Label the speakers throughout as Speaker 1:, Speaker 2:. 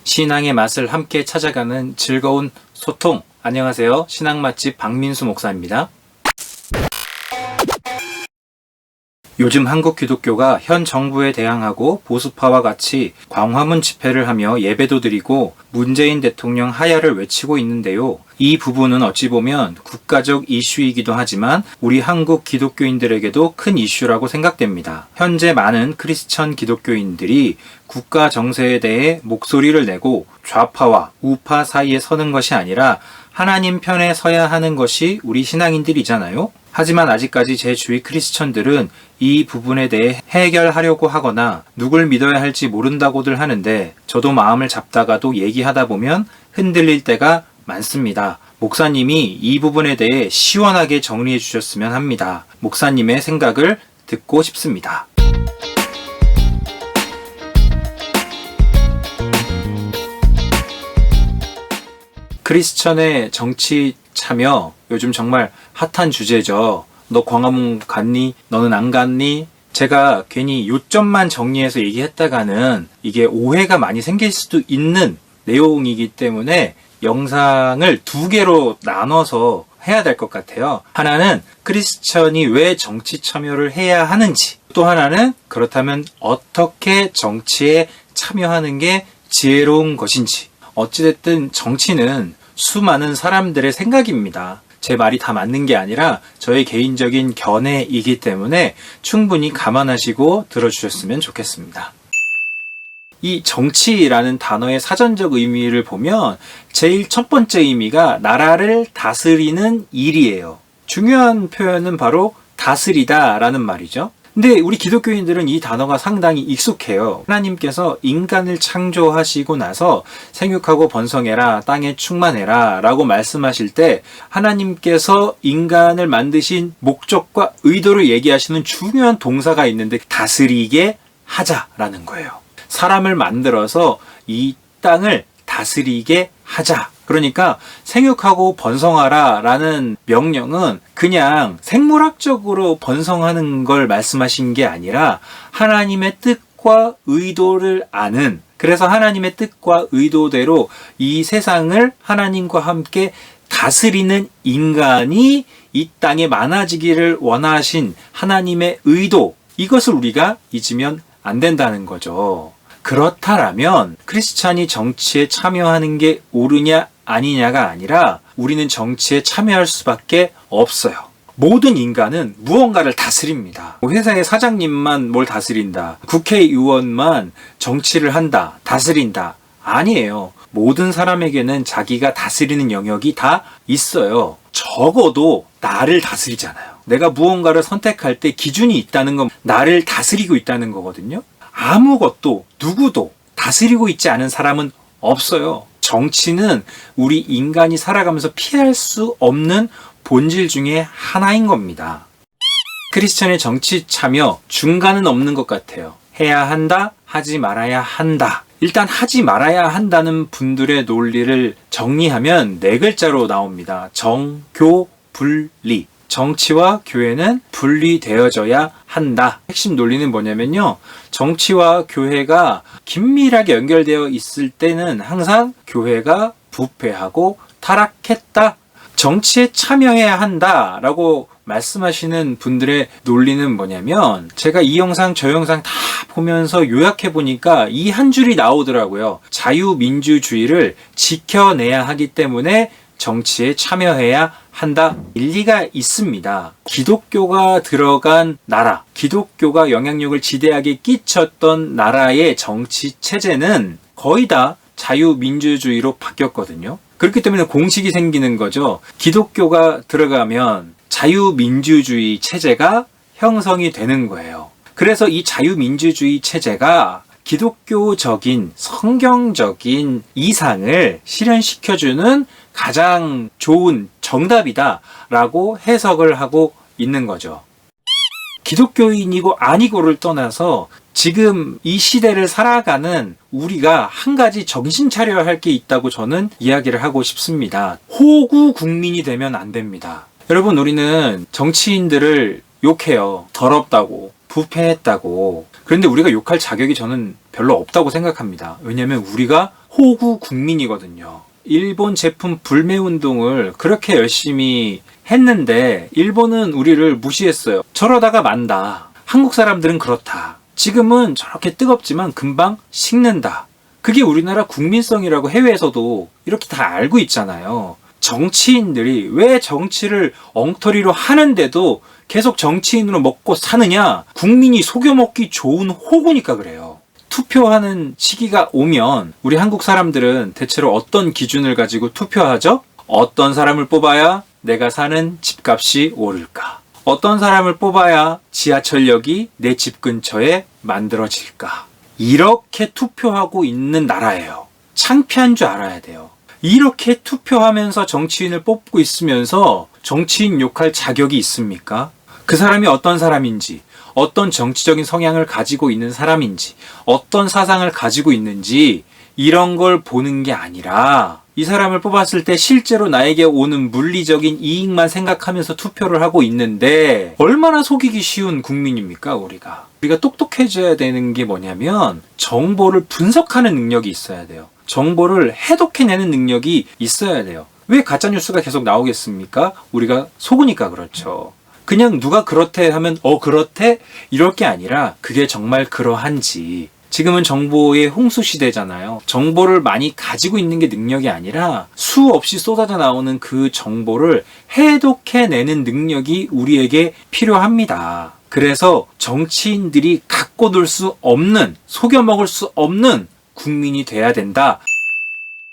Speaker 1: 신앙의 맛을 함께 찾아가는 즐거운 소통. 안녕하세요. 신앙 맛집 박민수 목사입니다. 요즘 한국 기독교가 현 정부에 대항하고 보수파와 같이 광화문 집회를 하며 예배도 드리고 문재인 대통령 하야를 외치고 있는데요. 이 부분은 어찌 보면 국가적 이슈이기도 하지만 우리 한국 기독교인들에게도 큰 이슈라고 생각됩니다. 현재 많은 크리스천 기독교인들이 국가 정세에 대해 목소리를 내고 좌파와 우파 사이에 서는 것이 아니라 하나님 편에 서야 하는 것이 우리 신앙인들이잖아요. 하지만 아직까지 제 주위 크리스천들은 이 부분에 대해 해결하려고 하거나 누굴 믿어야 할지 모른다고들 하는데 저도 마음을 잡다가도 얘기하다 보면 흔들릴 때가 많습니다. 목사님이 이 부분에 대해 시원하게 정리해 주셨으면 합니다. 목사님의 생각을 듣고 싶습니다. 크리스천의 정치 참여 요즘 정말 핫한 주제죠. 너 광화문 갔니? 너는 안 갔니? 제가 괜히 요점만 정리해서 얘기했다가는 이게 오해가 많이 생길 수도 있는 내용이기 때문에 영상을 두 개로 나눠서 해야 될 것 같아요. 하나는 크리스천이 왜 정치 참여를 해야 하는지, 또 하나는 그렇다면 어떻게 정치에 참여하는 게 지혜로운 것인지. 어찌됐든 정치는 수많은 사람들의 생각입니다. 제 말이 다 맞는 게 아니라 저의 개인적인 견해이기 때문에 충분히 감안하시고 들어주셨으면 좋겠습니다. 이 정치라는 단어의 사전적 의미를 보면 제일 첫 번째 의미가 나라를 다스리는 일이에요. 중요한 표현은 바로 다스리다 라는 말이죠. 근데 우리 기독교인들은 이 단어가 상당히 익숙해요. 하나님께서 인간을 창조하시고 나서 생육하고 번성해라, 땅에 충만해라 라고 말씀하실 때 하나님께서 인간을 만드신 목적과 의도를 얘기하시는 중요한 동사가 있는데 다스리게 하자라는 거예요. 사람을 만들어서 이 땅을 다스리게 하자. 그러니까 생육하고 번성하라 라는 명령은 그냥 생물학적으로 번성하는 걸 말씀하신 게 아니라 하나님의 뜻과 의도를 아는, 그래서 하나님의 뜻과 의도대로 이 세상을 하나님과 함께 다스리는 인간이 이 땅에 많아지기를 원하신 하나님의 의도, 이것을 우리가 잊으면 안 된다는 거죠. 그렇다라면 크리스찬이 정치에 참여하는 게 옳으냐 아니냐가 아니라 우리는 정치에 참여할 수밖에 없어요. 모든 인간은 무언가를 다스립니다. 회사의 사장님만 뭘 다스린다, 국회의원만 정치를 한다, 다스린다, 아니에요. 모든 사람에게는 자기가 다스리는 영역이 다 있어요. 적어도 나를 다스리잖아요. 내가 무언가를 선택할 때 기준이 있다는 건 나를 다스리고 있다는 거거든요. 아무것도 누구도 다스리고 있지 않은 사람은 없어요. 정치는 우리 인간이 살아가면서 피할 수 없는 본질 중에 하나인 겁니다. 크리스천의 정치 참여 중간은 없는 것 같아요. 해야 한다, 하지 말아야 한다. 일단 하지 말아야 한다는 분들의 논리를 정리하면 네 글자로 나옵니다. 정교분리. 정치와 교회는 분리되어져야 한다. 핵심 논리는 뭐냐면요. 정치와 교회가 긴밀하게 연결되어 있을 때는 항상 교회가 부패하고 타락했다. 정치에 참여해야 한다라고 말씀하시는 분들의 논리는 뭐냐면 제가 이 영상 저 영상 다 보면서 요약해 보니까 이 한 줄이 나오더라고요. 자유민주주의를 지켜내야 하기 때문에 정치에 참여해야 한다. 일리가 있습니다. 기독교가 들어간 나라, 기독교가 영향력을 지대하게 끼쳤던 나라의 정치 체제는 거의 다 자유민주주의로 바뀌었거든요. 그렇기 때문에 공식이 생기는 거죠. 기독교가 들어가면 자유민주주의 체제가 형성이 되는 거예요. 그래서 이 자유민주주의 체제가 기독교적인 성경적인 이상을 실현시켜주는 가장 좋은 정답이다라고 해석을 하고 있는 거죠. 기독교인이고 아니고를 떠나서 지금 이 시대를 살아가는 우리가 한 가지 정신 차려야 할 게 있다고 저는 이야기를 하고 싶습니다. 호구 국민이 되면 안 됩니다. 여러분, 우리는 정치인들을 욕해요. 더럽다고, 부패했다고. 그런데 우리가 욕할 자격이 저는 별로 없다고 생각합니다. 왜냐하면 우리가 호구 국민이거든요. 일본 제품 불매 운동을 그렇게 열심히 했는데 일본은 우리를 무시했어요. 저러다가 만다. 한국 사람들은 그렇다. 지금은 저렇게 뜨겁지만 금방 식는다. 그게 우리나라 국민성이라고 해외에서도 이렇게 다 알고 있잖아요. 정치인들이 왜 정치를 엉터리로 하는데도 계속 정치인으로 먹고 사느냐? 국민이 속여먹기 좋은 호구니까 그래요. 투표하는 시기가 오면 우리 한국 사람들은 대체로 어떤 기준을 가지고 투표하죠? 어떤 사람을 뽑아야 내가 사는 집값이 오를까? 어떤 사람을 뽑아야 지하철역이 내 집 근처에 만들어질까? 이렇게 투표하고 있는 나라예요. 창피한 줄 알아야 돼요. 이렇게 투표하면서 정치인을 뽑고 있으면서 정치인 욕할 자격이 있습니까? 그 사람이 어떤 사람인지, 어떤 정치적인 성향을 가지고 있는 사람인지, 어떤 사상을 가지고 있는지 이런 걸 보는 게 아니라 이 사람을 뽑았을 때 실제로 나에게 오는 물리적인 이익만 생각하면서 투표를 하고 있는데 얼마나 속이기 쉬운 국민입니까, 우리가? 우리가 똑똑해져야 되는 게 뭐냐면 정보를 분석하는 능력이 있어야 돼요. 정보를 해독해내는 능력이 있어야 돼요. 왜 가짜뉴스가 계속 나오겠습니까? 우리가 속으니까 그렇죠. 그냥 누가 그렇대 하면 그렇대? 이럴 게 아니라 그게 정말 그러한지. 지금은 정보의 홍수 시대잖아요. 정보를 많이 가지고 있는 게 능력이 아니라 수없이 쏟아져 나오는 그 정보를 해독해내는 능력이 우리에게 필요합니다. 그래서 정치인들이 갖고 놀 수 없는, 속여먹을 수 없는 국민이 돼야 된다.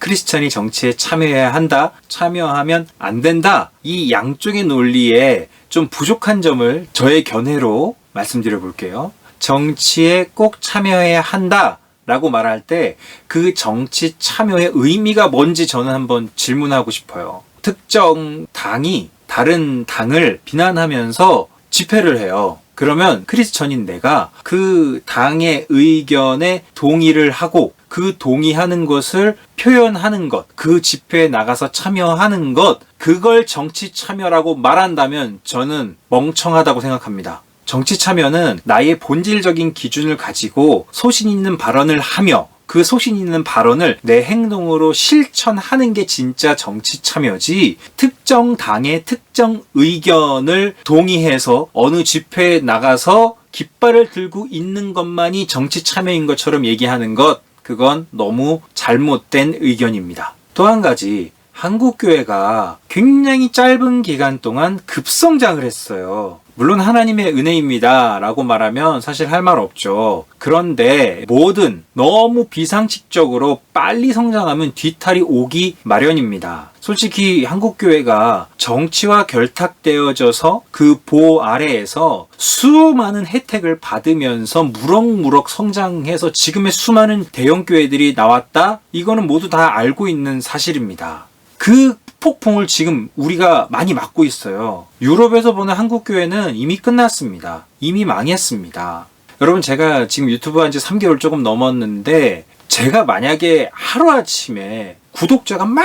Speaker 1: 크리스찬이 정치에 참여해야 한다. 참여하면 안 된다. 이 양쪽의 논리에 좀 부족한 점을 저의 견해로 말씀드려 볼게요. 정치에 꼭 참여해야 한다 라고 말할 때 그 정치 참여의 의미가 뭔지 저는 한번 질문하고 싶어요. 특정 당이 다른 당을 비난하면서 집회를 해요. 그러면 크리스천인 내가 그 당의 의견에 동의를 하고 그 동의하는 것을 표현하는 것, 그 집회에 나가서 참여하는 것, 그걸 정치 참여라고 말한다면 저는 멍청하다고 생각합니다. 정치 참여는 나의 본질적인 기준을 가지고 소신 있는 발언을 하며 그 소신 있는 발언을 내 행동으로 실천하는 게 진짜 정치 참여지, 특정 당의 특정 의견을 동의해서 어느 집회에 나가서 깃발을 들고 있는 것만이 정치 참여인 것처럼 얘기하는 것, 그건 너무 잘못된 의견입니다. 또 한 가지, 한국교회가 굉장히 짧은 기간 동안 급성장을 했어요. 물론 하나님의 은혜입니다 라고 말하면 사실 할 말 없죠. 그런데 뭐든 너무 비상식적으로 빨리 성장하면 뒤탈이 오기 마련입니다. 솔직히 한국교회가 정치와 결탁되어져서 그 보호 아래에서 수많은 혜택을 받으면서 무럭무럭 성장해서 지금의 수많은 대형교회들이 나왔다? 이거는 모두 다 알고 있는 사실입니다. 그 폭풍을 지금 우리가 많이 맞고 있어요. 유럽에서 보는 한국교회는 이미 끝났습니다. 이미 망했습니다. 여러분, 제가 지금 유튜브 한 지 3개월 조금 넘었는데 제가 만약에 하루아침에 구독자가 막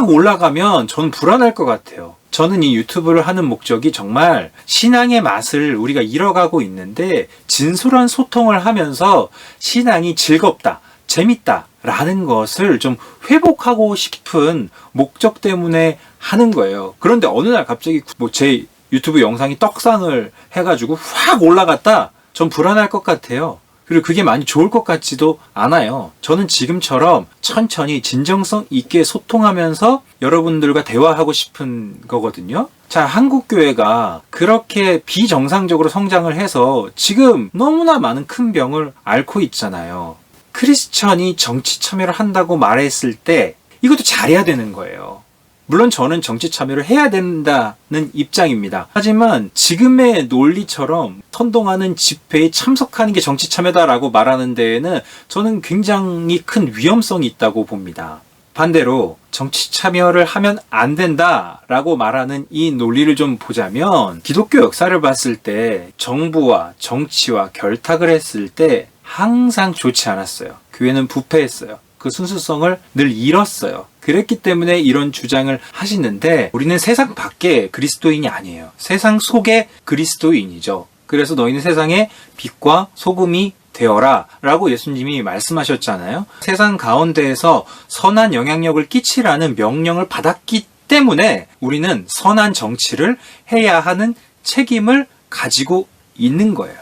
Speaker 1: 올라가면 저는 불안할 것 같아요. 저는 이 유튜브를 하는 목적이 정말 신앙의 맛을 우리가 잃어가고 있는데 진솔한 소통을 하면서 신앙이 즐겁다, 재밌다 라는 것을 좀 회복하고 싶은 목적 때문에 하는 거예요. 그런데 어느 날 갑자기 제 유튜브 영상이 떡상을 해가지고 확 올라갔다? 전 불안할 것 같아요. 그리고 그게 많이 좋을 것 같지도 않아요. 저는 지금처럼 천천히 진정성 있게 소통하면서 여러분들과 대화하고 싶은 거거든요. 자, 한국교회가 그렇게 비정상적으로 성장을 해서 지금 너무나 많은 큰 병을 앓고 있잖아요. 크리스천이 정치 참여를 한다고 말했을 때 이것도 잘해야 되는 거예요. 물론 저는 정치 참여를 해야 된다는 입장입니다. 하지만 지금의 논리처럼 선동하는 집회에 참석하는 게 정치 참여다라고 말하는 데에는 저는 굉장히 큰 위험성이 있다고 봅니다. 반대로 정치 참여를 하면 안 된다라고 말하는 이 논리를 좀 보자면 기독교 역사를 봤을 때 정부와 정치와 결탁을 했을 때 항상 좋지 않았어요. 교회는 부패했어요. 그 순수성을 늘 잃었어요. 그랬기 때문에 이런 주장을 하시는데 우리는 세상 밖에 그리스도인이 아니에요. 세상 속의 그리스도인이죠. 그래서 너희는 세상의 빛과 소금이 되어라 라고 예수님이 말씀하셨잖아요. 세상 가운데에서 선한 영향력을 끼치라는 명령을 받았기 때문에 우리는 선한 정치를 해야 하는 책임을 가지고 있는 거예요.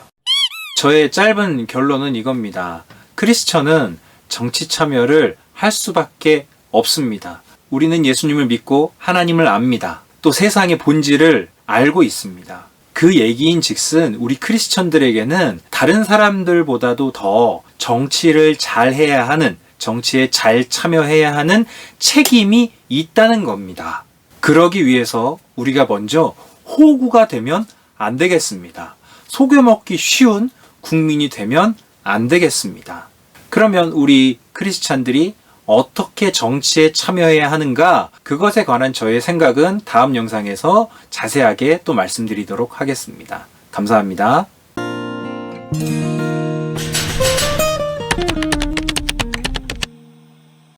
Speaker 1: 저의 짧은 결론은 이겁니다. 크리스천은 정치 참여를 할 수밖에 없습니다. 우리는 예수님을 믿고 하나님을 압니다. 또 세상의 본질을 알고 있습니다. 그 얘기인 즉슨 우리 크리스천들에게는 다른 사람들보다도 더 정치를 잘 해야 하는, 정치에 잘 참여해야 하는 책임이 있다는 겁니다. 그러기 위해서 우리가 먼저 호구가 되면 안 되겠습니다. 속여먹기 쉬운 국민이 되면 안 되겠습니다. 그러면 우리 크리스찬들이 어떻게 정치에 참여해야 하는가? 그것에 관한 저의 생각은 다음 영상에서 자세하게 또 말씀드리도록 하겠습니다. 감사합니다.